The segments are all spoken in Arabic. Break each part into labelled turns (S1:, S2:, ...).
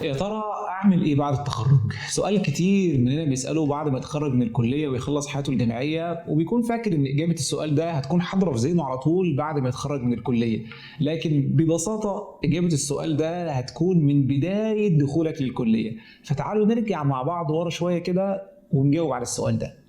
S1: يا ترى اعمل ايه بعد التخرج؟ سؤال كتير مننا بيساله بعد ما يتخرج من الكليه ويخلص حياته الجامعيه، وبيكون فاكر ان اجابه السؤال ده هتكون حاضره في ذهنه على طول بعد ما يتخرج من الكليه. لكن ببساطه اجابه السؤال ده هتكون من بدايه دخولك للكليه. فتعالوا نرجع مع بعض ورا شويه كده ونجاوب على السؤال ده.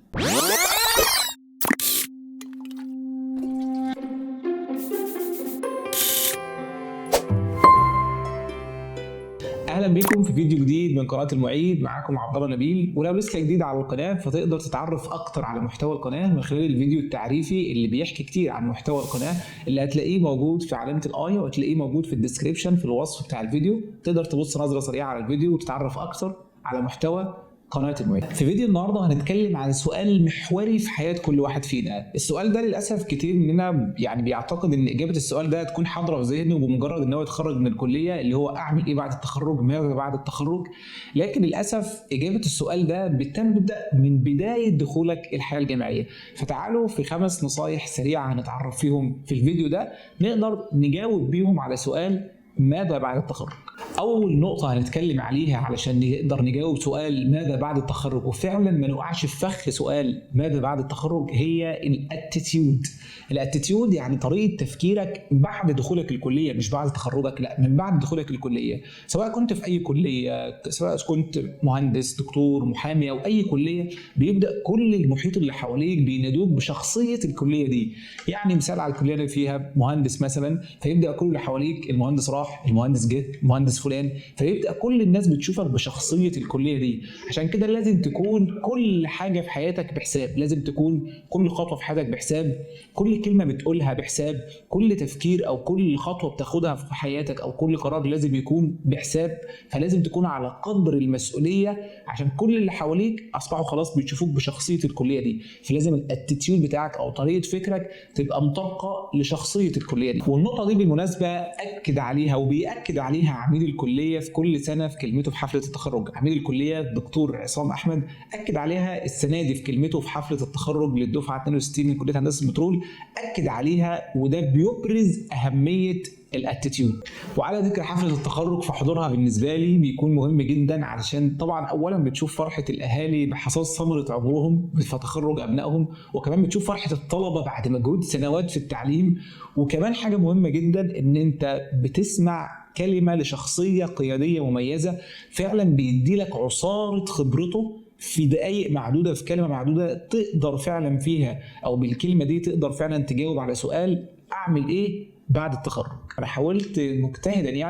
S1: اهلا بيكم في فيديو جديد من قناه المعيد. معاكم عبد الله نبيل، ولو لسه جديد على القناه فتقدر تتعرف اكتر على محتوى القناه من خلال الفيديو التعريفي اللي بيحكي كتير عن محتوى القناه، اللي هتلاقيه موجود في علامه الاي وهتلاقيه موجود في الديسكريبشن في الوصف بتاع الفيديو. تقدر تبص نظره سريعه على الفيديو وتتعرف اكتر على محتوى قناة المعيد. في فيديو النهارده هنتكلم عن سؤال محوري في حياة كل واحد فينا. السؤال ده للاسف كتير مننا بيعتقد ان اجابة السؤال ده تكون حاضرة في ذهنه بمجرد ان هو يتخرج من الكلية، اللي هو اعمل ايه بعد التخرج، ماذا بعد التخرج. لكن للاسف اجابة السؤال ده بتبدا من بداية دخولك الحياة الجامعية. فتعالوا في 5 نصايح سريعة هنتعرف فيهم في الفيديو ده نقدر نجاوب بيهم على سؤال ماذا بعد التخرج. أول نقطة هنتكلم عليها علشان نقدر نجاوب سؤال ماذا بعد التخرج وفعلا ما نوقعش في فخ سؤال ماذا بعد التخرج هي الاتيتيود. الاتيتيود يعني طريقة تفكيرك بعد دخولك الكلية، مش بعد تخرجك، لا، من بعد دخولك الكلية. سواء كنت في أي كلية، سواء كنت مهندس، دكتور، محامي أو أي كلية، بيبدأ كل المحيط اللي حواليك بينادوك بشخصية الكلية دي. يعني مثال على الكلية اللي فيها مهندس مثلا، فيبدأ كل اللي حواليك المهندس راح، المهندس جه، المهندس فلان، فيبدأ كل الناس بتشوفك بشخصية الكلية دي. عشان كده لازم تكون كل حاجة في حياتك بحساب، لازم تكون كل خطوة في حياتك بحساب، كل كلمة بتقولها بحساب، كل تفكير أو كل خطوة بتاخدها في حياتك أو كل قرار لازم يكون بحساب. فلازم تكون على قدر المسؤولية عشان كل اللي حواليك أصبحوا خلاص بيشوفوك بشخصية الكلية دي. فلازم الاتيتيود بتاعك أو طريقة فكرك تبقى مطابقة لشخصية الكلية دي. والنقطة دي بالمناسبة أكد عليها وبيأكد عليها عميد الكلية في كل سنة في كلمته في حفلة التخرج. عميد الكلية الدكتور عصام أحمد أكد عليها السنة دي في كلمته في حفلة التخرج للدفعة 62 من كلية هندسة البترول، أكد عليها، وده بيبرز أهمية الاتيتيود. وعلى ذكر حفله التخرج فحضورها بالنسبه لي بيكون مهم جدا، علشان طبعا اولا بتشوف فرحه الاهالي بحصاد ثمره عمرهم في تخرج ابنائهم، وكمان بتشوف فرحه الطلبه بعد مجهود سنوات في التعليم. وكمان حاجه مهمه جدا ان انت بتسمع كلمه لشخصيه قياديه مميزه فعلا بيدي لك عصاره خبرته في دقائق معدوده، في كلمه معدوده تقدر فعلا فيها او بالكلمه دي تقدر فعلا تجاوب على سؤال اعمل ايه بعد التخرج. انا حاولت مجتهدا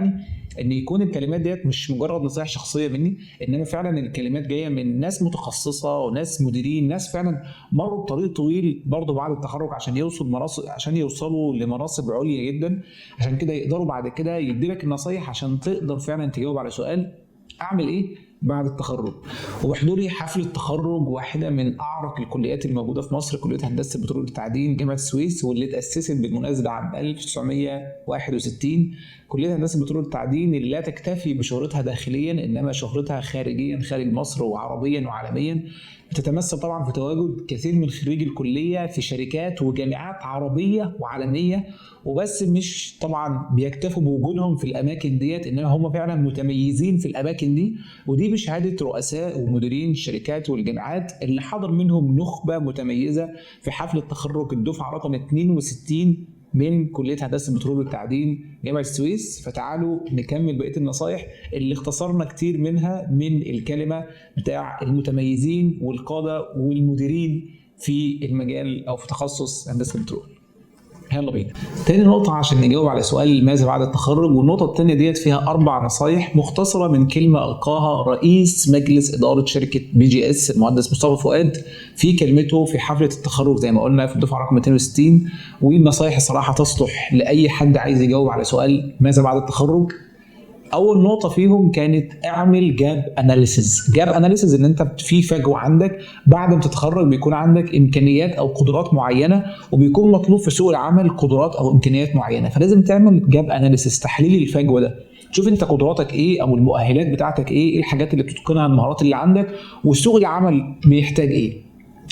S1: ان يكون الكلمات ديت مش مجرد نصائح شخصيه مني، انما فعلا الكلمات جايه من ناس متخصصه وناس مديرين، ناس فعلا مروا بطريق طويل برضه بعد التخرج عشان يوصلوا لمناصب عليا جدا. عشان كده يقدروا بعد كده يديلك النصايح عشان تقدر فعلا تجاوب على سؤال اعمل ايه بعد التخرج. وبحضوري حفل التخرج واحده من اعرق الكليات الموجوده في مصر، كليه هندسه البترول والتعدين جامعه السويس، واللي اتاسست بالمناسبه عام 1961. كليه هندسه البترول والتعدين اللي لا تكتفي بشهرتها داخليا انما شهرتها خارجيا، خارج مصر وعربيا وعالميا. بتتمثل طبعا في تواجد كثير من خريجي الكليه في شركات وجامعات عربيه وعالميه. وبس مش طبعا بيكتفوا بوجودهم في الاماكن ديت، انما هم فعلا متميزين في الاماكن دي، ودي بشهاده رؤساء ومديرين الشركات والجامعات اللي حضر منهم نخبه متميزه في حفل التخرج الدفعه رقم 62 من كليه هندسه البترول والتعدين جامعه السويس. فتعالوا نكمل بقيه النصايح اللي اختصرنا كتير منها من الكلمه بتاع المتميزين والقاده والمديرين في المجال او في تخصص هندسه البترول. يلا بينا. تاني نقطة عشان نجاوب على سؤال ماذا بعد التخرج، والنقطة التانية ديت فيها 4 نصايح مختصرة من كلمة ألقاها رئيس مجلس إدارة شركة BGS المهندس مصطفى فؤاد في كلمته في حفلة التخرج زي ما قلنا في الدفعة رقم 62. والنصايح الصراحة تصلح لأي حد عايز يجاوب على سؤال ماذا بعد التخرج. اول نقطه فيهم كانت اعمل جاب اناليسيز. جاب اناليسيز ان انت في فجوه عندك بعد ما تتخرج، بيكون عندك امكانيات او قدرات معينه وبيكون مطلوب في سوق العمل قدرات او امكانيات معينه، فلازم تعمل جاب اناليسيز، تحليل الفجوه ده. شوف انت قدراتك ايه او المؤهلات بتاعتك ايه الحاجات اللي بتتقنها، المهارات اللي عندك، وسوق العمل بيحتاج ايه.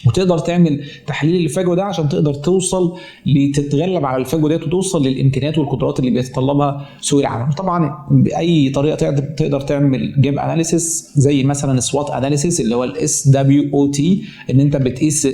S1: وتقدر تعمل تحليل الفجوه ده عشان تقدر توصل لتتغلب على الفجوه ديت وتوصل للامكانيات والقدرات اللي بيتطلبها سوق العمل. طبعا باي طريقه تقدر تعمل جاب اناليسيس زي مثلا سوات اناليسيس اللي هو الاس دبليو او تي، ان انت بتقيس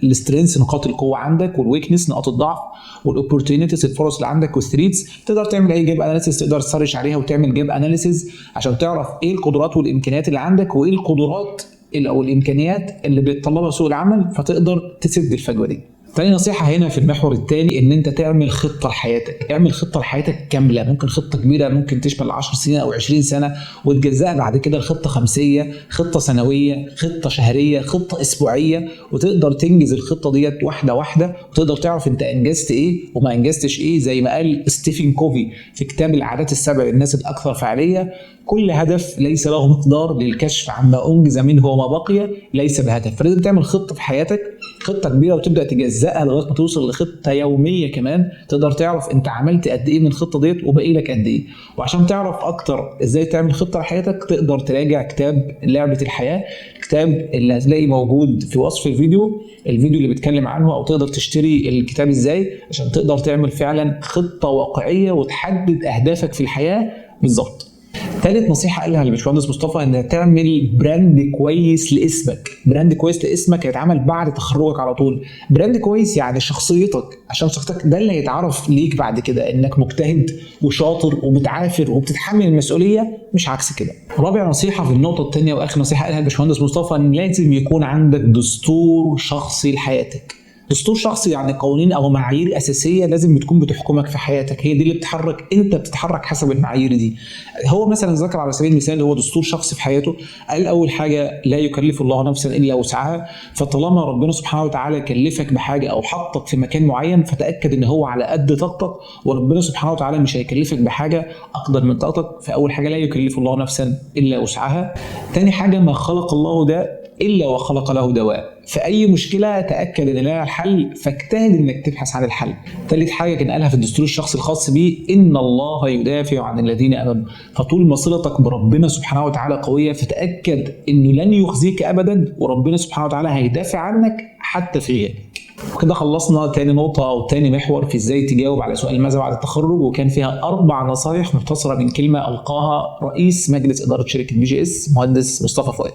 S1: السترينث نقاط القوه عندك والويكنس نقاط الضعف والاوبورتيونيتيز الفرص اللي عندك والثريتس. تقدر تعمل اي جاب اناليسيس تقدر تسرش عليها وتعمل جاب اناليسيس عشان تعرف ايه القدرات والامكانيات اللي عندك وايه القدرات او الامكانيات اللي بيتطلبها سوق العمل فتقدر تسد الفجوه دي. تاني نصيحة هنا في المحور الثاني ان انت تعمل خطة لحياتك. اعمل خطة لحياتك كاملة، ممكن خطة كبيرة ممكن تشمل 10 سنين او 20 سنة وتجزأها بعد كده لخطة خمسية، خطة سنوية، خطة شهرية، خطة اسبوعية، وتقدر تنجز الخطة ديت واحدة واحدة وتقدر تعرف انت انجزت ايه وما انجزتش ايه. زي ما قال ستيفن كوفي في كتاب العادات السبع للناس الاكثر فعالية: كل هدف ليس له مقدار للكشف عما انجز منه وما بقي ليس بهدف. فلازم تعمل خطة في حياتك، خطة كبيرة، وتبدأ تجزأها لغاية ما توصل لخطة يومية كمان تقدر تعرف انت عملت قد ايه من الخطة ديت وباقي لك قد ايه. وعشان تعرف اكتر ازاي تعمل خطة لحياتك تقدر تراجع كتاب لعبة الحياة، كتاب اللي هتلاقي موجود في وصف الفيديو اللي بيتكلم عنه، او تقدر تشتري الكتاب ازاي عشان تقدر تعمل فعلا خطة واقعية وتحدد اهدافك في الحياة بالظبط. ثالث نصيحة قالها الباشمهندس مصطفى ان تعمل براند كويس لاسمك. براند كويس لاسمك هيتعمل بعد تخرجك على طول. براند كويس يعني شخصيتك، عشان شخصيتك ده اللي هيتعرف ليك بعد كده انك مجتهد وشاطر وبتعافر وبتتحمل المسؤولية، مش عكس كده. رابع نصيحة في النقطة الثانية واخر نصيحة قالها الباشمهندس مصطفى ان لازم يكون عندك دستور شخصي لحياتك. دستور شخصي يعني قوانين او معايير اساسيه لازم تكون بتحكمك في حياتك، هي دي اللي بتتحرك، انت بتتحرك حسب المعايير دي. هو مثلا ذكر على سبيل المثال هو دستور شخصي في حياته، قال اول حاجه لا يكلف الله نفسا الا وسعها. فطالما ربنا سبحانه وتعالى كلفك بحاجه او حطك في مكان معين فتاكد ان هو على قد طاقتك، وربنا سبحانه وتعالى مش هيكلفك بحاجه اقدر من طاقتك. فاول حاجه لا يكلف الله نفسا الا وسعها. تاني حاجه ما خلق الله ده الا وخلق له دواء. في اي مشكله تاكد ان لها الحل فاجتهد انك تبحث عن الحل. ثالث حاجه كان قالها في الدستور الشخصي الخاص بيه: ان الله يدافع عن الذين امنوا. فطول ما صلتك بربنا سبحانه وتعالى قويه فتاكد انه لن يخزيك ابدا، وربنا سبحانه وتعالى هيدافع عنك حتى في غيابك. وكده خلصنا تاني نقطة أو تاني محور في إزاي تجاوب على سؤال ماذا بعد التخرج، وكان فيها 4 نصائح مختصرة من كلمة ألقاها رئيس مجلس إدارة شركة BGS مهندس مصطفى فؤاد.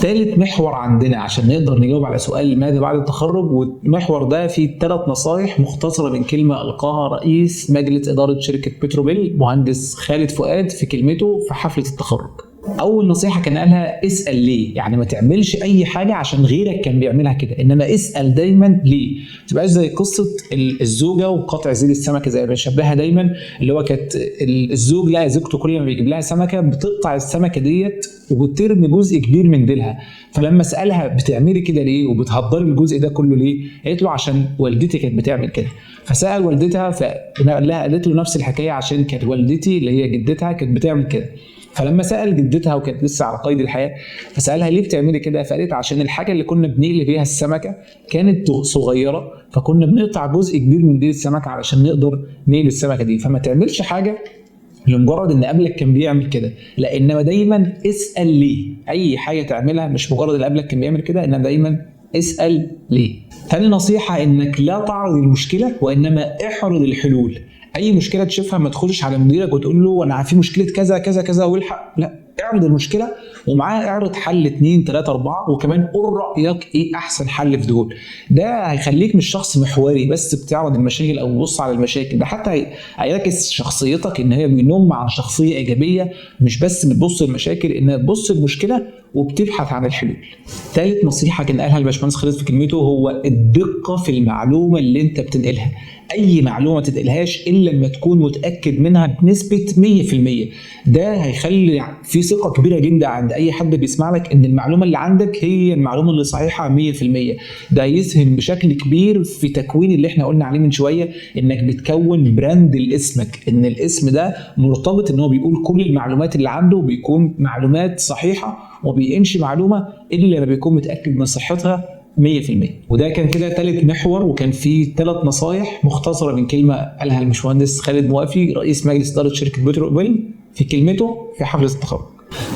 S1: ثالث محور عندنا عشان نقدر نجاوب على سؤال ماذا بعد التخرج، والمحور ده فيه 3 نصائح مختصرة من كلمة ألقاها رئيس مجلس إدارة شركة بتروبيل مهندس خالد فؤاد في كلمته في حفلة التخرج. اول نصيحه كان قالها: اسال ليه. يعني ما تعملش اي حاجه عشان غيرك كان بيعملها كده، انما اسال دايما ليه. ما تبقاش زي قصه الزوجه وقطع زيل السمكه زي ما بنشبهها دايما، اللي هو كانت الزوج لقى زوجته كل ما بيجيب لها سمكه بتقطع السمكه ديت وبترمي جزء كبير من ديلها. فلما سالها بتعملي كده ليه وبتهدري الجزء ده كله ليه، قالت له عشان والدتي كانت بتعمل كده. فسال والدتها قالت له نفس الحكايه عشان كانت والدتي اللي هي جدتها كانت بتعمل كده. فلما سأل جدتها وكانت لسه على قيد الحياة فسألها ليه بتعملي كده، فقالت عشان الحاجة اللي كنا بنقلي بيها السمكة كانت صغيرة فكنا بنقطع جزء كبير من ديل السمكة علشان نقدر نقلي السمكة دي. فما تعملش حاجة لمجرد ان قبلك كان بيعمل كده، لا، انما دايما اسأل ليه. اي حاجة تعملها مش مجرد اللي قبلك كان بيعمل كده، انما دايما اسأل ليه. ثاني نصيحة انك لا تعرض المشكلة وانما احرض الحلول. اي مشكله تشوفها ما تخشش على مديرك وتقول له انا في مشكله كذا كذا كذا والحق، لا، اعرض المشكله ومعاه اعرض حل 2 3 4 وكمان قول رايك ايه احسن حل في دول. ده هيخليك مش شخص محوري بس بتعرض المشاكل او بتبص على المشاكل، ده حتى هيعكس شخصيتك ان هي بينم عن شخصيه ايجابيه، مش بس بتبص للمشاكل، انها تبص المشكله وبتبحث عن الحلول. ثالث نصيحه كان قالها الباشمهندس خالد في كلمته هو الدقه في المعلومه اللي انت بتنقلها. اي معلومه ما تنقلهاش الا لما تكون متاكد منها بنسبه 100%. ده هيخلي في ثقه كبيره جدا عند اي حد بيسمع لك ان المعلومه اللي عندك هي المعلومه اللي صحيحه 100%. ده يسهم بشكل كبير في تكوين اللي احنا قلنا عليه من شويه، انك بتكون براند لاسمك، ان الاسم ده مرتبط ان هو بيقول كل المعلومات اللي عنده بيكون معلومات صحيحه، وما بينقلش معلومه الا لما بيكون متاكد من صحتها 100%. وده كان كده ثالث محور، وكان فيه 3 نصايح مختصره من كلمه قالها الباشمهندس خالد موافي رئيس مجلس اداره شركه بتروبيل في كلمته في حفله التخرج.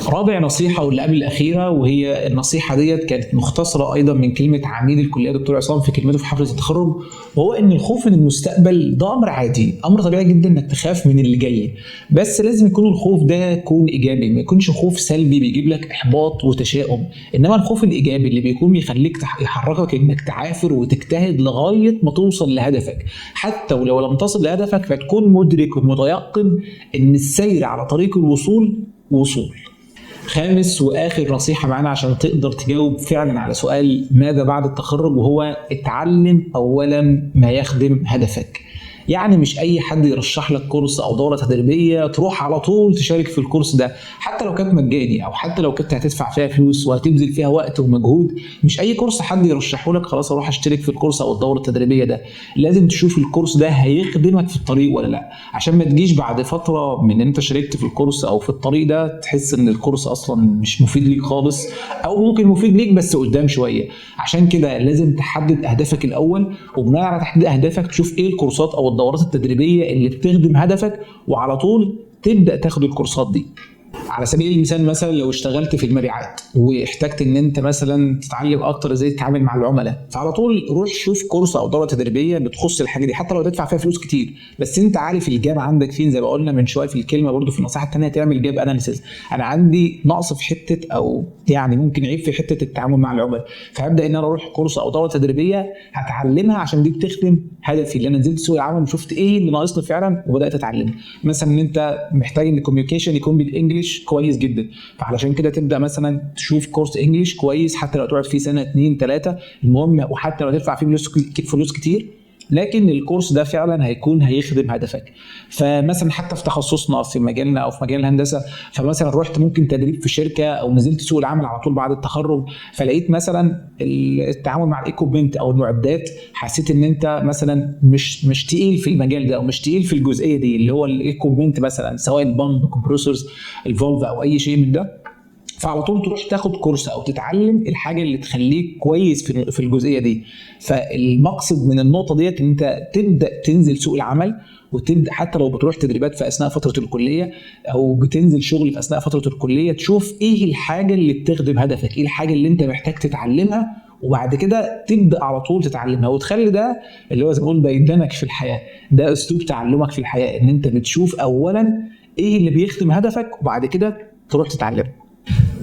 S1: رابع نصيحة واللي قبل الأخيرة، وهي النصيحة ديت كانت مختصرة أيضا من كلمة عميد الكلية دكتور عصام في كلمته في حفلة التخرج، وهو إن الخوف من المستقبل ده أمر عادي، أمر طبيعي جدا إنك تخاف من اللي جاي، بس لازم يكون الخوف ده يكون إيجابي، ما يكونش خوف سلبي بيجيب لك إحباط وتشاؤم، إنما الخوف الإيجابي اللي بيكون يخليك يحركك إنك تعافر وتجتهد لغاية ما توصل لهدفك، حتى ولو لم تصل لهدفك فتكون مدرك ومتيقن إن السير على طريق الوصول وصول. خامس واخر نصيحه معانا عشان تقدر تجاوب فعلا على سؤال ماذا بعد التخرج، وهو اتعلم اولا ما يخدم هدفك. يعني مش اي حد يرشح لك كورس او دوره تدريبيه تروح على طول تشارك في الكورس ده، حتى لو كانت مجاني او حتى لو كنت هتدفع فيها فلوس وهتبذل فيها وقت ومجهود. مش اي كورس حد يرشحه لك خلاص اروح اشترك في الكورس او الدوره التدريبيه ده، لازم تشوف الكورس ده هيخدمك في الطريق ولا لا، عشان ما تجيش بعد فتره من ان انت شاركت في الكورس او في الطريق ده تحس ان الكورس اصلا مش مفيد ليك خالص، او ممكن مفيد ليك بس قدام شويه. عشان كده لازم تحدد اهدافك الاول، وبناء على تحديد اهدافك تشوف ايه الكورسات او الدورات التدريبيه اللي بتخدم هدفك وعلى طول تبدا تاخد الكورسات دي. على سبيل المثال مثلا لو اشتغلت في المبيعات واحتجت ان انت مثلا تتعلم اكتر ازاي تتعامل مع العملاء، فعلى طول روح شوف كورس او دوره تدريبيه بتخص الحاجه دي، حتى لو تدفع فيها فلوس كتير بس انت عارف الجاب عندك فين. زي ما قلنا من شويه في الكلمه برضو في النصيحه الثانيه، تعمل جاب اناليسيس، انا عندي نقص في حته او يعني ممكن عيب في حته التعامل مع العملاء، فهبدا ان انا اروح كورس او دوره تدريبيه هتعلمها عشان دي بتخدم هدفي اللي انا نزلت سوق العمل وشفت ايه اللي ناقصني فعلا وبدات اتعلمه. مثلا ان انت محتاج ان الكوميونيكيشن يكون بالانجلش كويس جدا، فعلشان كده تبدا مثلا تشوف كورس انجليش كويس حتى لو تقعد فيه سنه 2 3 المهم، وحتى لو تدفع فيه فلوس كتير لكن الكورس ده فعلا هيكون هيخدم هدفك. فمثلا حتى في تخصصنا في مجالنا او في مجال الهندسه، فمثلا رحت ممكن تدريب في شركه او نزلت سوق العمل على طول بعد التخرج، فلقيت مثلا التعامل مع الايكوبمنت او المعدات، حسيت ان انت مثلا مش تقيل في المجال ده او مش تقيل في الجزئيه دي اللي هو الايكوبمنت مثلا، سواء البامب كومبريسورز الفولف او اي شيء من ده، فعلى طول تروح تاخد كورس او تتعلم الحاجه اللي تخليك كويس في الجزئيه دي. فالمقصد من النقطه ديت ان انت تبدا تنزل سوق العمل، وتبدا حتى لو بتروح تدريبات في اثناء فتره الكليه او بتنزل شغل في اثناء فتره الكليه، تشوف ايه الحاجه اللي بتخدم هدفك، ايه الحاجه اللي انت محتاج تتعلمها، وبعد كده تبدا على طول تتعلمها، وتخلي ده اللي هو زي ما بنقول بيدنك في الحياه، ده اسلوب تعلمك في الحياه، ان انت بتشوف اولا ايه اللي بيخدم هدفك وبعد كده تروح تتعلمه.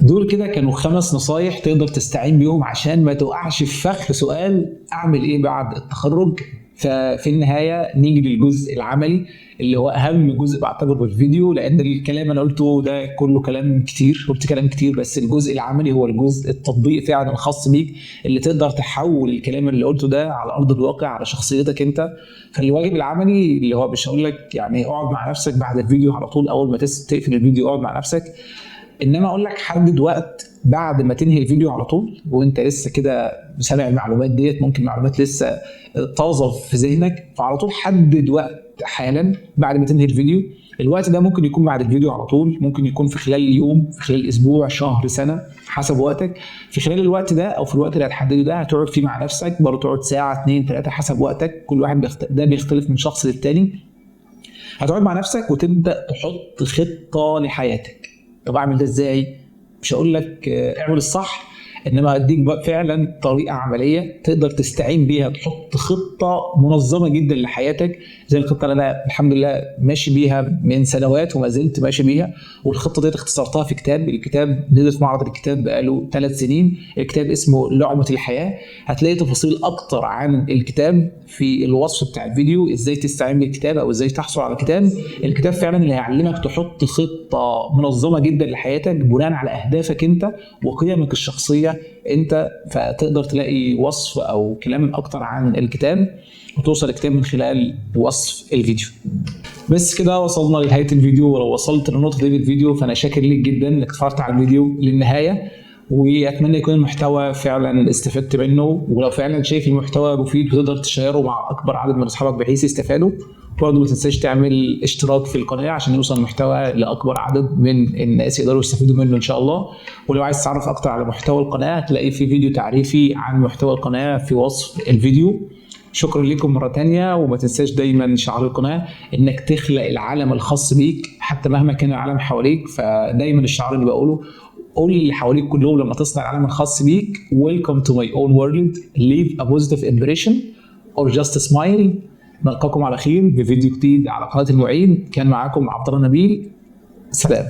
S1: دول كده كانوا 5 نصايح تقدر تستعين بيهم عشان ما تقعش في فخ سؤال اعمل ايه بعد التخرج. ففي النهايه نيجي للجزء العملي اللي هو اهم جزء بعتبره بالفيديو، لان الكلام انا قلته ده كله كلام كتير، قلت كلام كتير، بس الجزء العملي هو الجزء التطبيق فعلا الخاص بيك اللي تقدر تحول الكلام اللي قلته ده على ارض الواقع على شخصيتك انت. فالواجب العملي اللي هو مش هقول لك يعني اقعد مع نفسك بعد الفيديو على طول، اول ما تقفل الفيديو اقعد مع نفسك، انما اقول لك حدد وقت بعد ما تنهي الفيديو على طول وانت لسه كده سامع المعلومات ديت، ممكن معلومات لسه طازه في ذهنك، فعلى طول حدد وقت حالا بعد ما تنهي الفيديو. الوقت ده ممكن يكون بعد الفيديو على طول، ممكن يكون في خلال اليوم، في خلال اسبوع، شهر، سنه، حسب وقتك. في خلال الوقت ده او في الوقت اللي هتحدده ده هتقعد فيه مع نفسك، برضه تقعد ساعه 2 3 حسب وقتك، كل واحد ده بيختلف من شخص للتاني. هتقعد مع نفسك وتبدا تحط خطه لحياتك. طب اعمل ده ازاي؟ مش هقول لك اعمل الصح، انما هديك بقى فعلا طريقه عمليه تقدر تستعين بيها تحط خطه منظمه جدا لحياتك، زي الخطه اللي انا الحمد لله ماشي بيها من سنوات وما زلت ماشي بيها. والخطه دي اختصرتها في كتاب، الكتاب نزل في معرض الكتاب بقاله 3 سنين، الكتاب اسمه لعبه الحياه. هتلاقي تفاصيل اكتر عن الكتاب في الوصف بتاع الفيديو، ازاي تستعين بالكتاب او ازاي تحصل على الكتاب. الكتاب فعلا اللي هيعلمك تحط خطه منظمه جدا لحياتك بناء على اهدافك انت وقيمك الشخصيه انت، فتقدر تلاقي وصف او كلام اكتر عن الكتاب وتوصل الكتاب من خلال وصف الفيديو. بس كده وصلنا لنهايه الفيديو، ولو وصلت للنقطه دي بالفيديو فانا شاكر ليك جدا انك اتفرجت على الفيديو للنهايه، واتمنى يكون المحتوى فعلا استفدت منه. ولو فعلا شايف المحتوى مفيد وتقدر تشيره مع اكبر عدد من اصحابك بحيث يستفادوا. برضه ما تنساش تعمل اشتراك في القناه عشان يوصل المحتوى لاكبر عدد من الناس يقدروا يستفيدوا منه ان شاء الله. ولو عايز تعرف اكتر على محتوى القناه هتلاقي في فيديو تعريفي عن محتوى القناه في وصف الفيديو. شكرا لكم مرة تانية، وما تنساش دايما شعار القناة انك تخلق العالم الخاص بيك حتى مهما كان العالم حواليك. فدايما الشعار اللي بقوله قول اللي حواليك كلهم لما تصنع العالم الخاص بيك: Welcome to my own world, leave a positive impression or just smile. نلقاكم على خير بفيديو جديد على قناة المعيد. كان معاكم عبد الله نبيل. سلام.